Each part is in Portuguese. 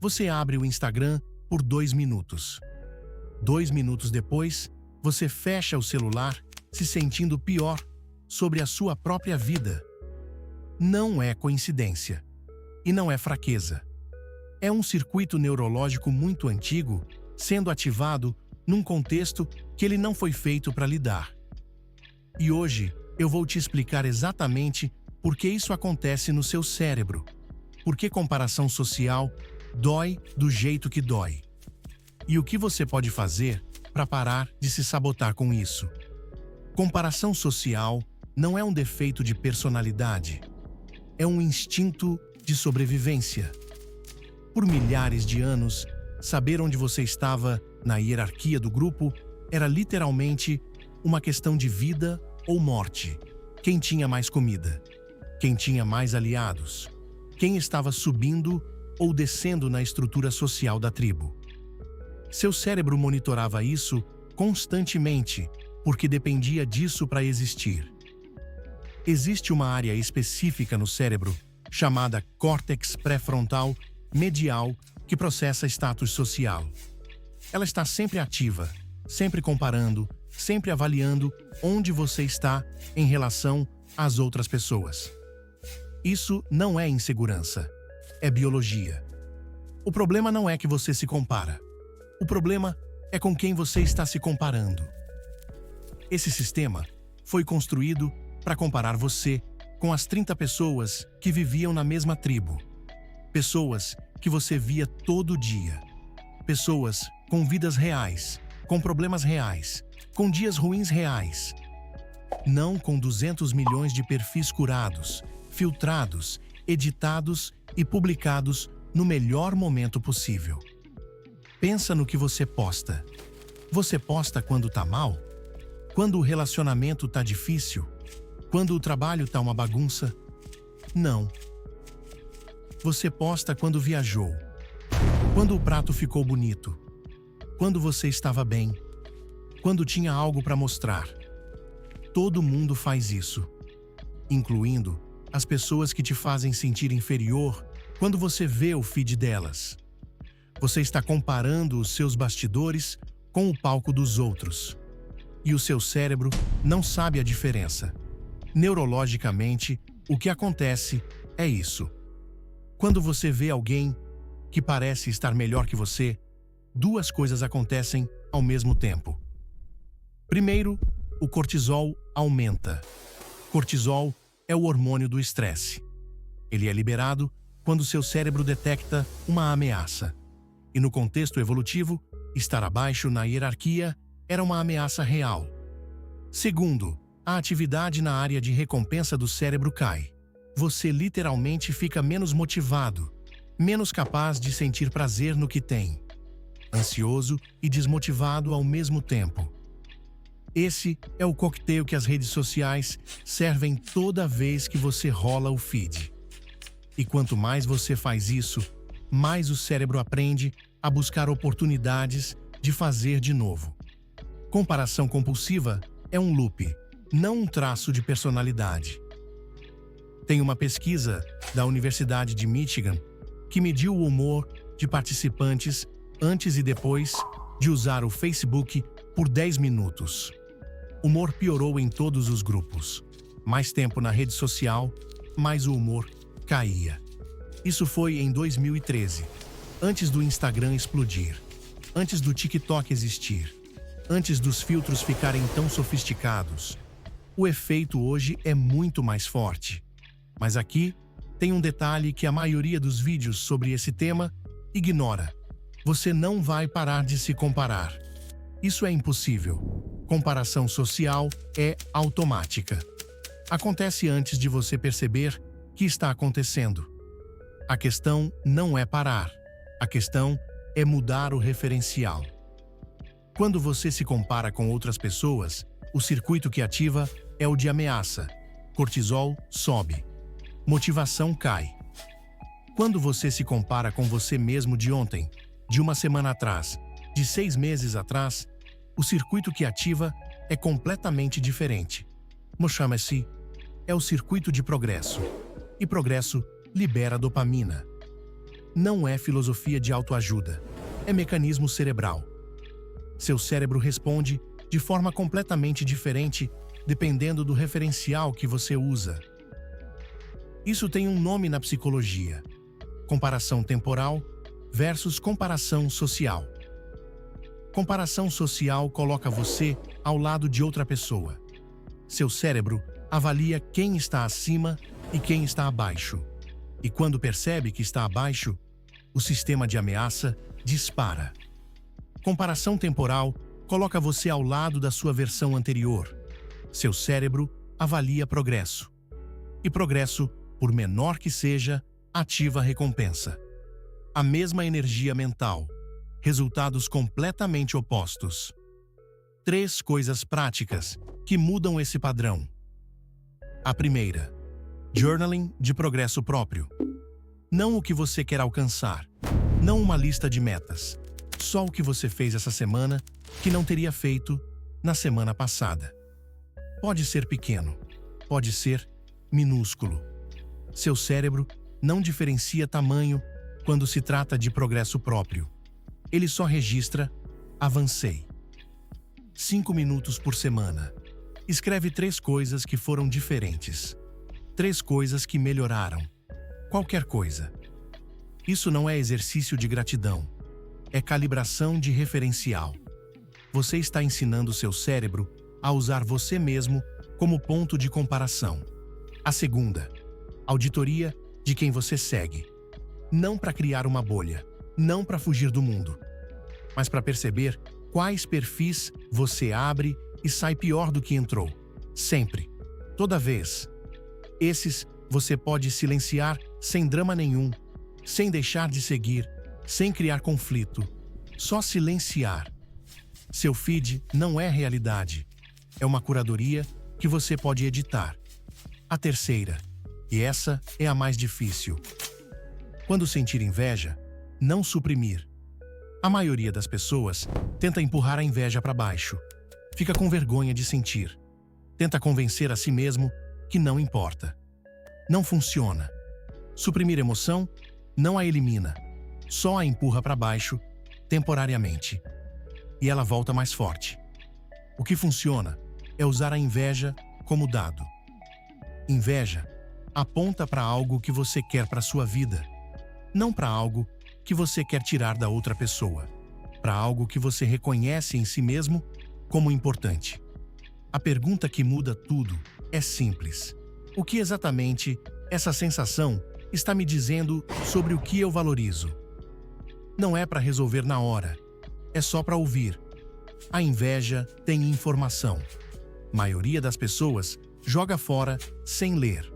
Você abre o Instagram por 2 minutos. 2 minutos depois, você fecha o celular, se sentindo pior sobre a sua própria vida. Não é coincidência. E não é fraqueza. É um circuito neurológico muito antigo, sendo ativado num contexto que ele não foi feito para lidar. E hoje eu vou te explicar exatamente por que isso acontece no seu cérebro. Por que comparação social dói do jeito que dói. E o que você pode fazer para parar de se sabotar com isso. Comparação social não é um defeito de personalidade. É um instinto de sobrevivência. Por milhares de anos, saber onde você estava na hierarquia do grupo era literalmente uma questão de vida ou morte. Quem tinha mais comida? Quem tinha mais aliados? Quem estava subindo ou descendo na estrutura social da tribo? Seu cérebro monitorava isso constantemente, porque dependia disso para existir. Existe uma área específica no cérebro, chamada córtex pré-frontal medial, que processa status social. Ela está sempre ativa, sempre comparando, sempre avaliando onde você está em relação às outras pessoas. Isso não é insegurança, é biologia. O problema não é que você se compara. O problema é com quem você está se comparando. Esse sistema foi construído para comparar você com as 30 pessoas que viviam na mesma tribo. Pessoas que você via todo dia. Pessoas com vidas reais, com problemas reais, com dias ruins reais. Não com 200 milhões de perfis curados, filtrados, editados e publicados no melhor momento possível. Pensa no que você posta. Você posta quando tá mal? Quando o relacionamento tá difícil? Quando o trabalho tá uma bagunça? Não. Você posta quando viajou. Quando o prato ficou bonito. Quando você estava bem. Quando tinha algo para mostrar. Todo mundo faz isso, incluindo as pessoas que te fazem sentir inferior quando você vê o feed delas. Você está comparando os seus bastidores com o palco dos outros. E o seu cérebro não sabe a diferença. Neurologicamente, o que acontece é isso. Quando você vê alguém que parece estar melhor que você, duas coisas acontecem ao mesmo tempo. Primeiro, o cortisol aumenta. Cortisol é o hormônio do estresse. Ele é liberado quando seu cérebro detecta uma ameaça. E no contexto evolutivo, estar abaixo na hierarquia era uma ameaça real. Segundo, a atividade na área de recompensa do cérebro cai. Você literalmente fica menos motivado, menos capaz de sentir prazer no que tem. Ansioso e desmotivado ao mesmo tempo. Esse é o coquetel que as redes sociais servem toda vez que você rola o feed. E quanto mais você faz isso, mais o cérebro aprende a buscar oportunidades de fazer de novo. Comparação compulsiva é um loop, não um traço de personalidade. Tem uma pesquisa da Universidade de Michigan que mediu o humor de participantes antes e depois de usar o Facebook por 10 minutos. O humor piorou em todos os grupos. Mais tempo na rede social, mais o humor caía. Isso foi em 2013, antes do Instagram explodir, antes do TikTok existir, antes dos filtros ficarem tão sofisticados. O efeito hoje é muito mais forte. Mas aqui tem um detalhe que a maioria dos vídeos sobre esse tema ignora. Você não vai parar de se comparar. Isso é impossível. Comparação social é automática. Acontece antes de você perceber que está acontecendo. A questão não é parar. A questão é mudar o referencial. Quando você se compara com outras pessoas, o circuito que ativa é o de ameaça. Cortisol sobe. Motivação cai. Quando você se compara com você mesmo de ontem, de uma semana atrás, de 6 meses atrás, o circuito que ativa é completamente diferente. Chama-se é o circuito de progresso. E progresso libera dopamina. não é filosofia de autoajuda, é mecanismo cerebral. Seu cérebro responde de forma completamente diferente dependendo do referencial que você usa. Isso tem um nome na psicologia: comparação temporal versus comparação social. Comparação social coloca você ao lado de outra pessoa. Seu cérebro avalia quem está acima e quem está abaixo. E quando percebe que está abaixo, o sistema de ameaça dispara. Comparação temporal coloca você ao lado da sua versão anterior. Seu cérebro avalia progresso. E progresso, por menor que seja, ativa a recompensa. A mesma energia mental. Resultados completamente opostos. 3 coisas práticas que mudam esse padrão. A primeira: journaling de progresso próprio. Não o que você quer alcançar, não uma lista de metas, só o que você fez essa semana que não teria feito na semana passada. Pode ser pequeno, pode ser minúsculo. Seu cérebro não diferencia tamanho quando se trata de progresso próprio. Ele só registra: avancei. 5 minutos por semana. Escreve 3 coisas que foram diferentes. 3 coisas que melhoraram. Qualquer coisa. Isso não é exercício de gratidão. É calibração de referencial. Você está ensinando seu cérebro a usar você mesmo como ponto de comparação. A segunda: auditoria de quem você segue. Não para criar uma bolha, não para fugir do mundo, mas para perceber quais perfis você abre e sai pior do que entrou. Sempre. Toda vez. Esses você pode silenciar sem drama nenhum, sem deixar de seguir, sem criar conflito. Só silenciar. Seu feed não é realidade. É uma curadoria que você pode editar. A terceira, e essa é a mais difícil. Quando sentir inveja, não suprimir. A maioria das pessoas tenta empurrar a inveja para baixo. Fica com vergonha de sentir. Tenta convencer a si mesmo que não importa. Não funciona. Suprimir emoção não a elimina, só a empurra para baixo, temporariamente. E ela volta mais forte. O que funciona é usar a inveja como dado. Inveja aponta para algo que você quer para sua vida, não para algo que você quer tirar da outra pessoa, para algo que você reconhece em si mesmo como importante. A pergunta que muda tudo é simples: o que exatamente essa sensação está me dizendo sobre o que eu valorizo? Não é para resolver na hora, é só para ouvir. A inveja tem informação. A maioria das pessoas joga fora sem ler.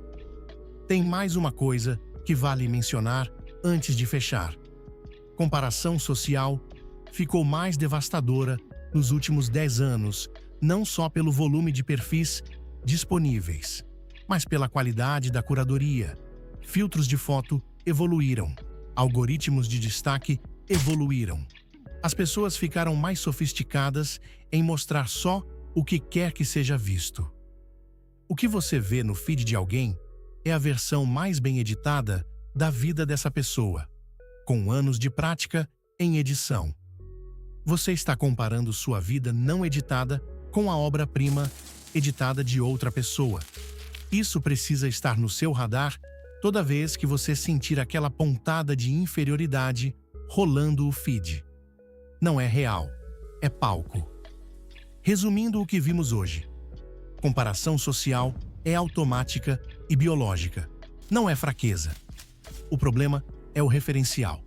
Tem mais uma coisa que vale mencionar antes de fechar. Comparação social ficou mais devastadora nos últimos 10 anos, não só pelo volume de perfis disponíveis, mas pela qualidade da curadoria. Filtros de foto evoluíram. Algoritmos de destaque evoluíram. As pessoas ficaram mais sofisticadas em mostrar só o que quer que seja visto. O que você vê no feed de alguém é a versão mais bem editada da vida dessa pessoa, com anos de prática em edição. Você está comparando sua vida não editada com a obra-prima editada de outra pessoa. Isso precisa estar no seu radar toda vez que você sentir aquela pontada de inferioridade rolando o feed. Não é real, é palco. Resumindo o que vimos hoje: comparação social é automática e biológica. Não é fraqueza. O problema é o referencial.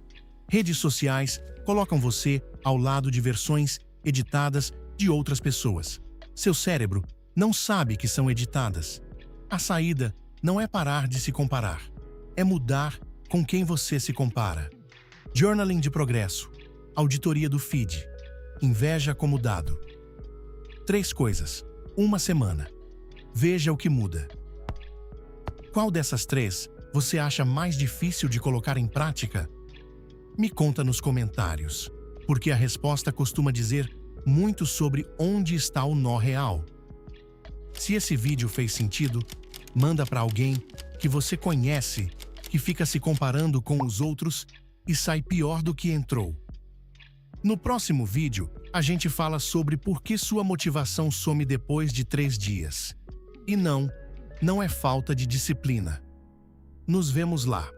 Redes sociais colocam você ao lado de versões editadas de outras pessoas. Seu cérebro não sabe que são editadas. A saída não é parar de se comparar, é mudar com quem você se compara. Journaling de progresso, auditoria do feed, inveja como dado. 3 coisas, 1 semana. Veja o que muda. Qual dessas 3 você acha mais difícil de colocar em prática? Me conta nos comentários, porque a resposta costuma dizer muito sobre onde está o nó real. Se esse vídeo fez sentido, manda para alguém que você conhece, que fica se comparando com os outros e sai pior do que entrou. No próximo vídeo, a gente fala sobre por que sua motivação some depois de 3 dias. E não é falta de disciplina. Nos vemos lá.